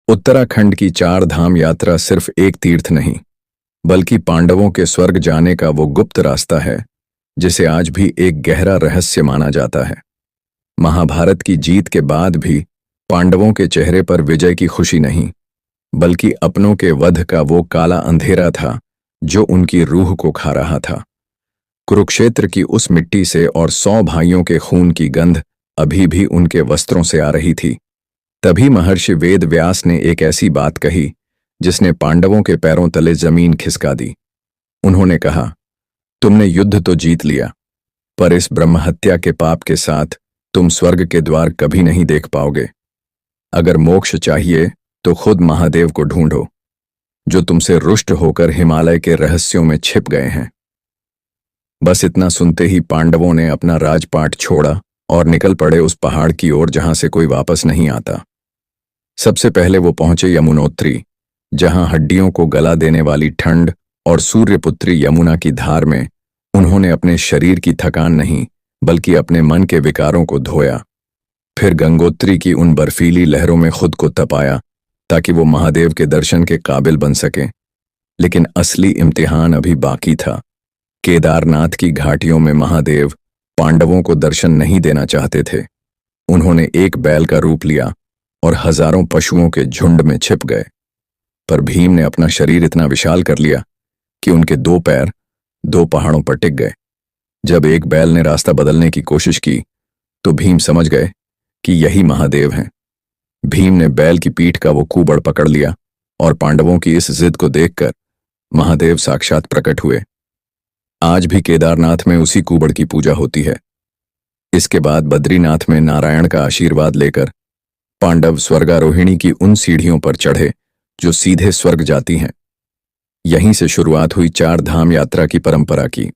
उत्तराखंड की चार धाम यात्रा सिर्फ एक तीर्थ नहीं, बल्कि पांडवों के स्वर्ग जाने का वो गुप्त रास्ता है जिसे आज भी एक गहरा रहस्य माना जाता है। महाभारत की जीत के बाद भी पांडवों के चेहरे पर विजय की खुशी नहीं, बल्कि अपनों के वध का वो काला अंधेरा था जो उनकी रूह को खा रहा था। कुरुक्षेत्र की उस मिट्टी से और 100 भाइयों के खून की गंध अभी भी उनके वस्त्रों से आ रही थी। तभी महर्षि वेद व्यास ने एक ऐसी बात कही जिसने पांडवों के पैरों तले जमीन खिसका दी। उन्होंने कहा, तुमने युद्ध तो जीत लिया, पर इस ब्रह्महत्या के पाप के साथ तुम स्वर्ग के द्वार कभी नहीं देख पाओगे। अगर मोक्ष चाहिए तो खुद महादेव को ढूंढो, जो तुमसे रुष्ट होकर हिमालय के रहस्यों में छिप गए हैं। बस इतना सुनते ही पांडवों ने अपना राजपाट छोड़ा और निकल पड़े उस पहाड़ की ओर जहां से कोई वापस नहीं आता। सबसे पहले वो पहुंचे यमुनोत्री, जहां हड्डियों को गला देने वाली ठंड और सूर्यपुत्री यमुना की धार में उन्होंने अपने शरीर की थकान नहीं बल्कि अपने मन के विकारों को धोया। फिर गंगोत्री की उन बर्फीली लहरों में खुद को तपाया ताकि वो महादेव के दर्शन के काबिल बन सके। लेकिन असली इम्तिहान अभी बाकी था। केदारनाथ की घाटियों में महादेव पांडवों को दर्शन नहीं देना चाहते थे। उन्होंने एक बैल का रूप लिया और हजारों पशुओं के झुंड में छिप गए। पर भीम ने अपना शरीर इतना विशाल कर लिया कि उनके 2 पैर 2 पहाड़ों पर टिक गए। जब एक बैल ने रास्ता बदलने की कोशिश की तो भीम समझ गए कि यही महादेव हैं। भीम ने बैल की पीठ का वो कूबड़ पकड़ लिया और पांडवों की इस जिद को देखकर महादेव साक्षात प्रकट हुए। आज भी केदारनाथ में उसी कूबड़ की पूजा होती है। इसके बाद बद्रीनाथ में नारायण का आशीर्वाद लेकर पांडव स्वर्गारोहिणी की उन सीढ़ियों पर चढ़े जो सीधे स्वर्ग जाती हैं। यहीं से शुरुआत हुई 4 धाम यात्रा की परंपरा की।